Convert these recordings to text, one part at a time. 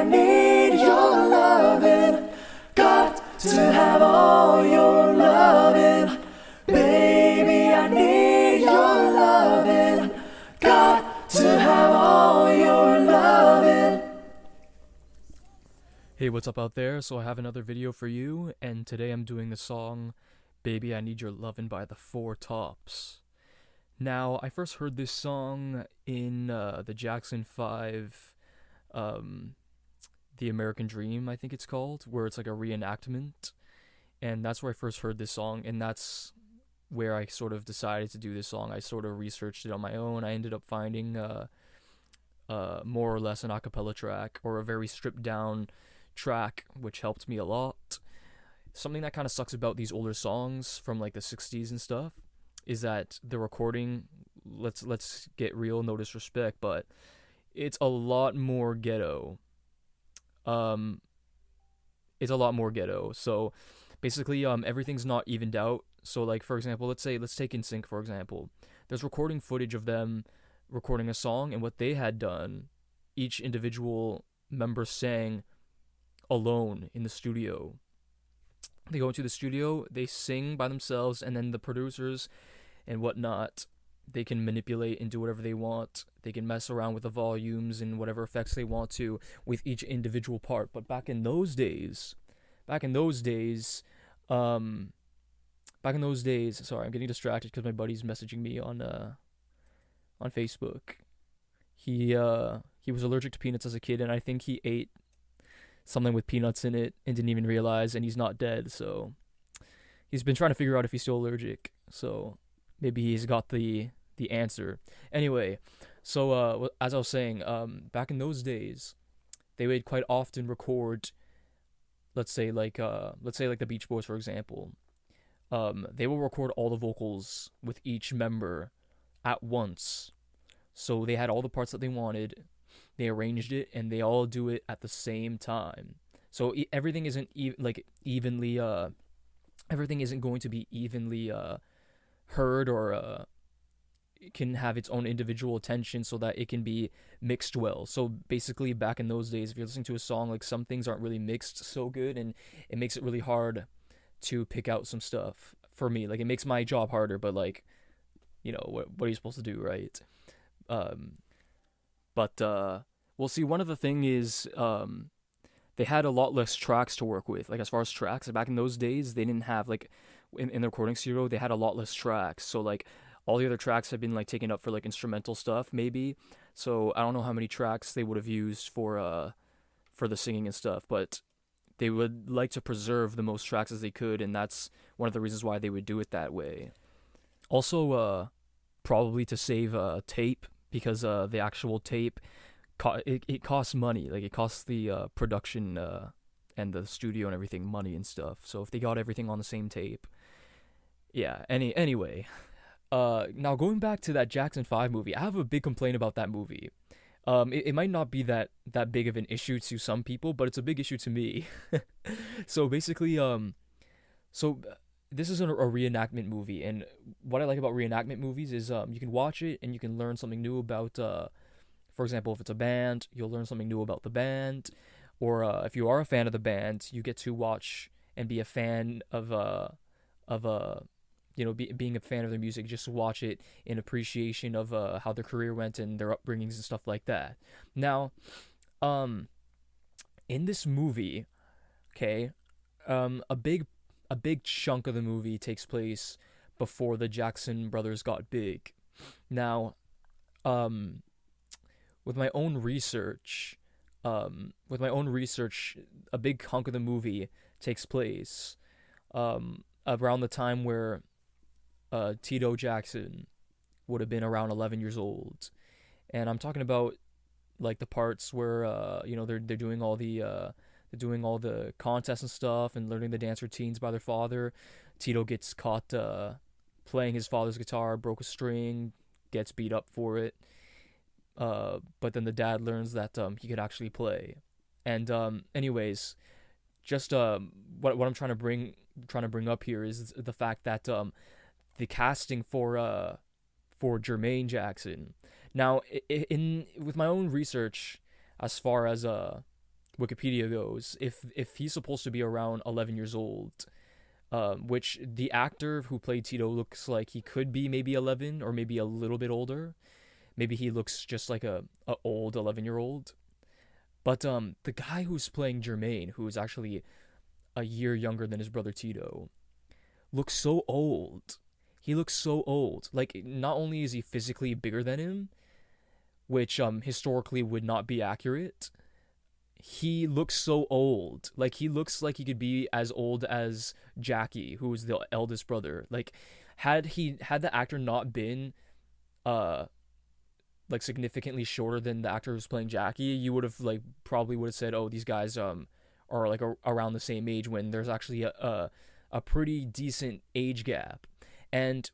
need your lovin'. Got to have all your lovin'. Baby, I need your lovin'. Got to have all your lovin'. Hey, what's up out there? So I have another video for you, and today I'm doing the song Baby I Need Your Lovin' by the Four Tops. Now, I first heard this song in the Jackson 5, The American Dream, I think it's called, where it's like a reenactment, and that's where I first heard this song, and that's where I sort of decided to do this song. I sort of researched it on my own. I ended up finding more or less an a cappella track, or a very stripped down track, which helped me a lot. Something that kind of sucks about these older songs from like the 60s and stuff is that the recording, let's get real, no disrespect, but it's a lot more ghetto. It's a lot more ghetto. So basically everything's not evened out. So like, for example, let's take NSYNC, for example. There's recording footage of them recording a song, and what they had done, each individual member sang alone in the studio. They go into the studio, they sing by themselves, and then the producers and whatnot, they can manipulate and do whatever they want. They can mess around with the volumes and whatever effects they want to with each individual part. But back in those days, sorry, I'm getting distracted because my buddy's messaging me on Facebook. He was allergic to peanuts as a kid, and I think he ate something with peanuts in it and didn't even realize, and he's not dead, so he's been trying to figure out if he's still allergic, so maybe he's got the answer. Anyway, so as I was saying, back in those days, they would quite often record, let's say like the Beach Boys, for example. They will record all the vocals with each member at once, so they had all the parts that they wanted. They arranged it, and they all do it at the same time. So everything isn't evenly. Everything isn't going to be evenly heard, or it can have its own individual attention, so that it can be mixed well. So basically, back in those days, if you're listening to a song, like, some things aren't really mixed so good, and it makes it really hard to pick out some stuff for me. Like, it makes my job harder, but like, what are you supposed to do, right? But we'll see. One of the thing is, they had a lot less tracks to work with. Like, as far as tracks, back in those days, they didn't have, like, in the recording studio, they had a lot less tracks. So like, all the other tracks have been like taken up for like instrumental stuff, maybe. So I don't know how many tracks they would have used for the singing and stuff, but they would like to preserve the most tracks as they could, and that's one of the reasons why they would do it that way. Also, probably to save tape, because the actual tape, it costs money. Like, it costs the production and the studio and everything money and stuff. So if they got everything on the same tape, yeah. Anyway, now going back to that Jackson 5 movie, I have a big complaint about that movie. It might not be that big of an issue to some people, but it's a big issue to me. So basically, this is a reenactment movie, and what I like about reenactment movies is you can watch it and you can learn something new about, for example, if it's a band, you'll learn something new about the band, or if you are a fan of the band, you get to watch and be a fan of being a fan of their music, just to watch it in appreciation of how their career went and their upbringings and stuff like that. Now, in this movie, okay, a big chunk of the movie takes place before the Jackson brothers got big. Now, with my own research, a big hunk of the movie takes place around the time where Tito Jackson would have been around 11 years old, and I'm talking about like the parts where they're doing all the contests and stuff and learning the dance routines by their father. Tito gets caught playing his father's guitar, broke a string, gets beat up for it. But then the dad learns that he could actually play. And anyways, just what I'm trying to bring up here is the fact that the casting for Jermaine Jackson. Now, with my own research, as far as Wikipedia goes, if he's supposed to be around 11 years old, which the actor who played Tito looks like he could be maybe 11 or maybe a little bit older. Maybe he looks just like a old 11-year-old. But the guy who's playing Jermaine, who is actually a year younger than his brother Tito, looks so old. He looks so old. Like, not only is he physically bigger than him, which historically would not be accurate, he looks so old. Like, he looks like he could be as old as Jackie, who is the eldest brother. Like, had the actor not been like significantly shorter than the actor who's playing Jackie, you would have like probably would have said, oh, these guys are like around the same age, when there's actually a pretty decent age gap. And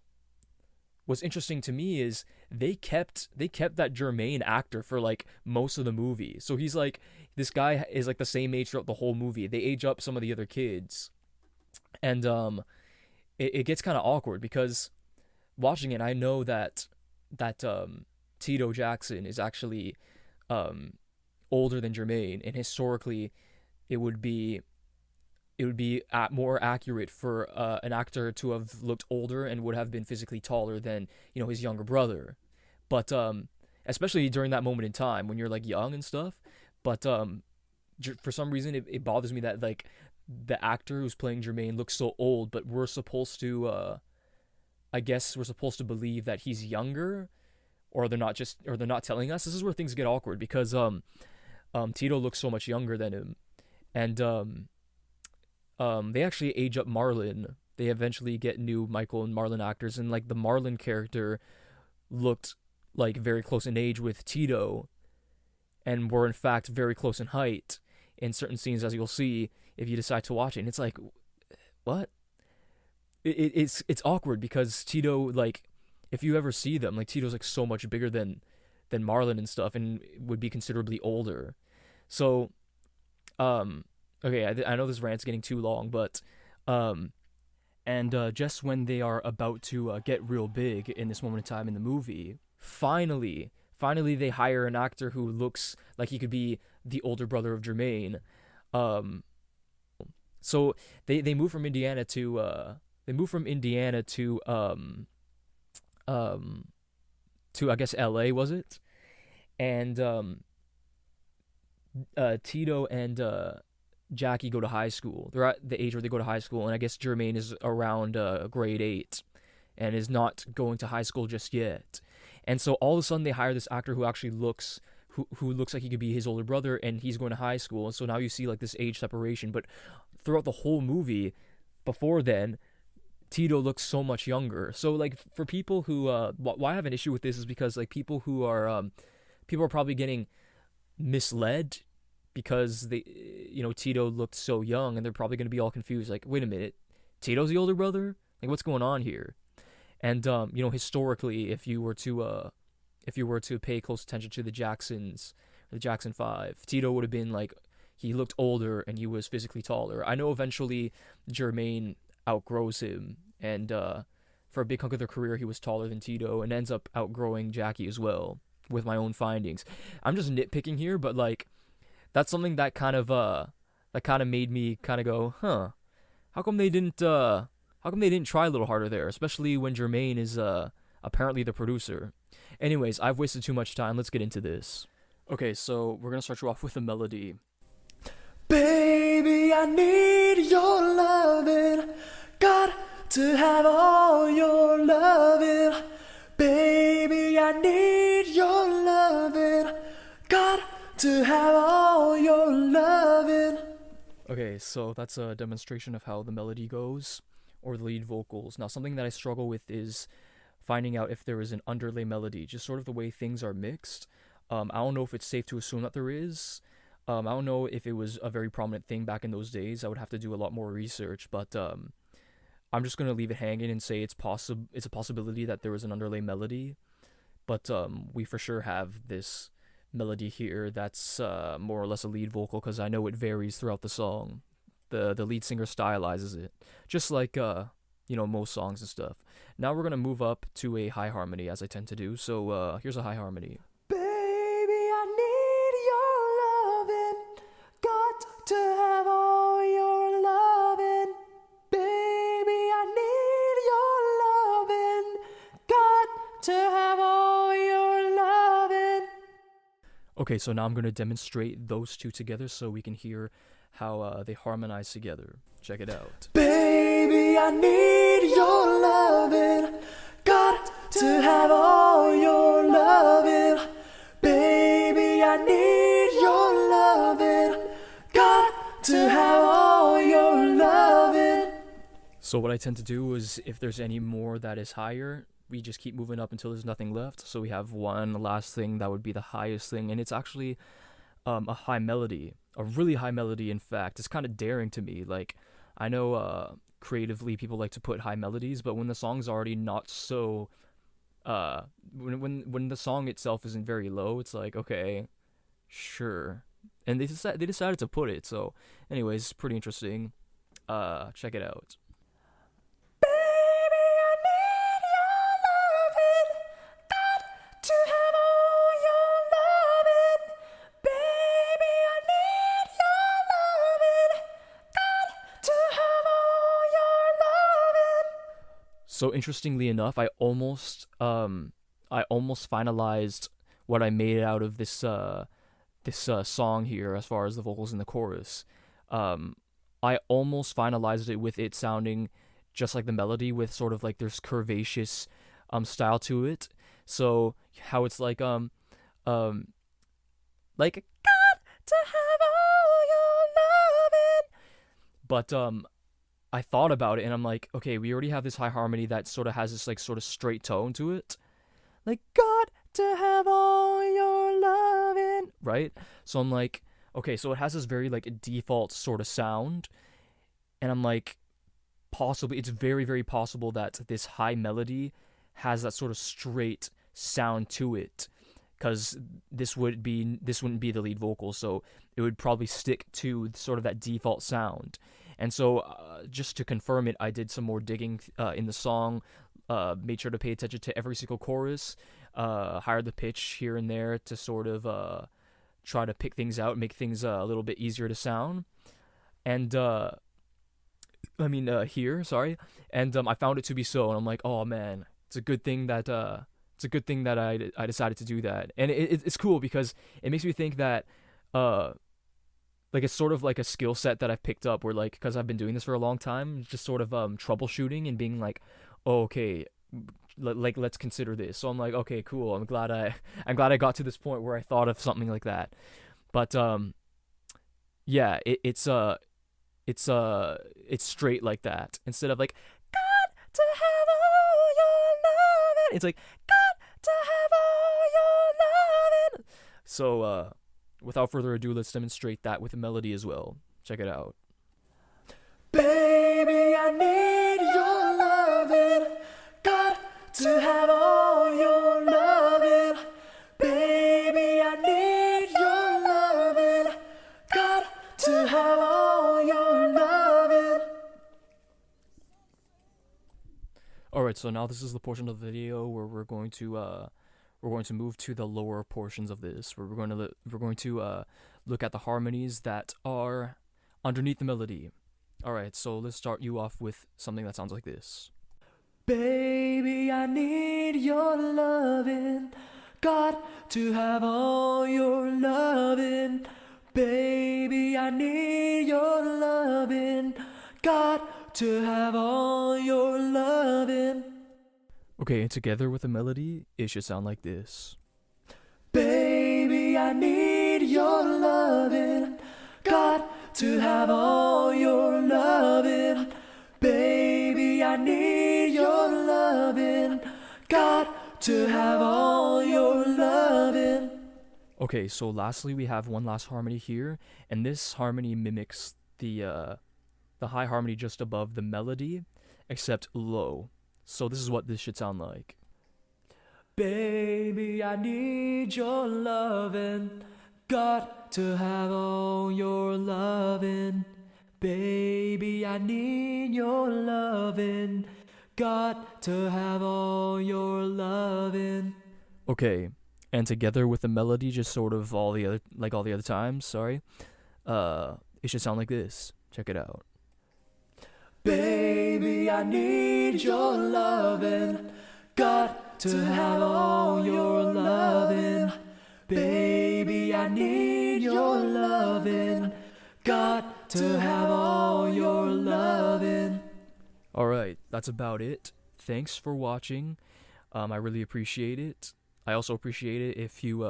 what's interesting to me is they kept that Jermaine actor for like most of the movie. So he's like, this guy is like the same age throughout the whole movie. They age up some of the other kids, and it gets kind of awkward, because watching it, I know that Tito Jackson is actually older than Jermaine, and historically, it would be more accurate for an actor to have looked older and would have been physically taller than, you know, his younger brother. But especially during that moment in time when you're like young and stuff. But for some reason, it bothers me that like the actor who's playing Jermaine looks so old, but we're supposed to I guess we're supposed to believe that he's younger. Or they're not telling us. This is where things get awkward, because Tito looks so much younger than him, and they actually age up Marlon. They eventually get new Michael and Marlon actors, and like the Marlon character looked like very close in age with Tito, and were in fact very close in height in certain scenes, as you'll see if you decide to watch it. And it's like, what? It's awkward, because Tito, like, if you ever see them, like, Tito's like so much bigger than Marlon and stuff, and would be considerably older. So, okay, I know this rant's getting too long, but just when they are about to get real big in this moment in time in the movie, finally they hire an actor who looks like he could be the older brother of Jermaine. So they move from Indiana to I guess LA, was it? And Tito and Jackie go to high school. They're at the age where they go to high school, and I guess Jermaine is around grade 8 and is not going to high school just yet. And so all of a sudden they hire this actor who actually looks who looks like he could be his older brother, and he's going to high school. And so now you see like this age separation, but throughout the whole movie before then, Tito looks so much younger. So like for people who why I have an issue with this is because like people are probably getting misled, because Tito looked so young, and they're probably going to be all confused, like, wait a minute, Tito's the older brother? Like, what's going on here? And historically, if you were to pay close attention to the Jacksons, the Jackson 5, Tito would have been like, he looked older and he was physically taller. I know eventually Jermaine outgrows him, and for a big hunk of their career he was taller than Tito, and ends up outgrowing Jackie as well, with my own findings. I'm just nitpicking here, but like that's something that kind of made me kind of go, how come they didn't try a little harder there, especially when Jermaine is apparently the producer. Anyways, I've wasted too much time. Let's get into this. Okay, so we're gonna start you off with a melody. Baby, I need your loving. Got to have all your loving. Baby, I need your loving. Got to have all your loving. Okay, so that's a demonstration of how the melody goes, or the lead vocals. Now, something that I struggle with is finding out if there is an underlay melody, just sort of the way things are mixed. I don't know if it's safe to assume that there is. I don't know if it was a very prominent thing back in those days. I would have to do a lot more research, but I'm just gonna leave it hanging and say it's a possibility that there was an underlay melody, but we for sure have this melody here that's more or less a lead vocal, because I know it varies throughout the song. The lead singer stylizes it, just like most songs and stuff. Now we're gonna move up to a high harmony, as I tend to do. So here's a high harmony. Baby, I need your loving. Okay, so now I'm going to demonstrate those two together so we can hear how they harmonize together. Check it out. Baby, I need your loving. Got to have all your loving. Baby, I need your loving. Got to have all your loving. So what I tend to do is if there's any more that is higher, we just keep moving up until there's nothing left. So we have one last thing that would be the highest thing, and it's actually a high melody, a really high melody. In fact, it's kind of daring to me. Like, I know creatively people like to put high melodies, but when the song's already not so when the song itself isn't very low, it's like, okay, sure. And they decided to put it. So anyways, it's pretty interesting. Check it out. So interestingly enough, I almost finalized what I made out of this song here as far as the vocals in the chorus. I almost finalized it with it sounding just like the melody, with sort of like there's curvaceous style to it. So how it's like got to have all your loving. But I thought about it and I'm like, okay, we already have this high harmony that sort of has this like sort of straight tone to it. Like, got to have all your loving, right? So I'm like, okay, so it has this very like default sort of sound. And I'm like, possibly, it's very, very possible that this high melody has that sort of straight sound to it. Because this wouldn't be the lead vocal, so it would probably stick to sort of that default sound. And so, just to confirm it, I did some more digging in the song, made sure to pay attention to every single chorus, hired the pitch here and there to sort of try to pick things out, make things a little bit easier to sound. And, here, sorry. And I found it to be so, and I'm like, oh man, it's a good thing that I decided to do that. And it's cool because it makes me think that like it's sort of like a skill set that I've picked up where, like, because I've been doing this for a long time, just sort of troubleshooting and being like, oh, okay, let's consider this. So I'm like, okay, cool. I'm glad I got to this point where I thought of something like that. But yeah, it's straight like that instead of like, got to have all your loving. It's like, got to have all your loving. So without further ado, let's demonstrate that with a melody as well. Check it out. Baby, I need your loving. Got to have all your loving. Baby, I need your loving. Got to have all your loving. Alright, so now this is the portion of the video where we're going to move to the lower portions of this, where we're going to look at the harmonies that are underneath the melody. Alright, so let's start you off with something that sounds like this. Baby, I need your loving. Got to have all your loving. Baby, I need your loving. Got to have all your loving. Okay, and together with the melody, it should sound like this. Baby, I need your loving. Got to have all your loving. Baby, I need your loving. Got to have all your loving. Okay, so lastly, we have one last harmony here, and this harmony mimics the high harmony just above the melody, except low. So this is what this should sound like. Baby, I need your loving. Got to have all your loving. Baby, I need your loving. Got to have all your loving. Okay, and together with the melody, just sort of all the other times, sorry, it should sound like this. Check it out. Baby, I need your loving. Got to have all your loving. Baby, Baby, I need your lovin'. Got to have all your lovin'. Alright, that's about it. Thanks for watching. I really appreciate it. I also appreciate it if you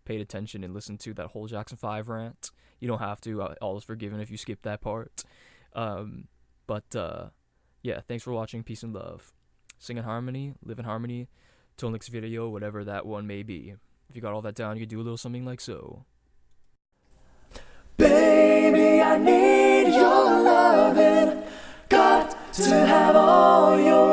paid attention and listened to that whole Jackson 5 rant. You don't have to. All is forgiven if you skip that part. Yeah, thanks for watching. Peace and love. Sing in harmony, live in harmony. Till next video, whatever that one may be. If you got all that down, you could do a little something like so. Baby, I need your lovin'. Got to have all your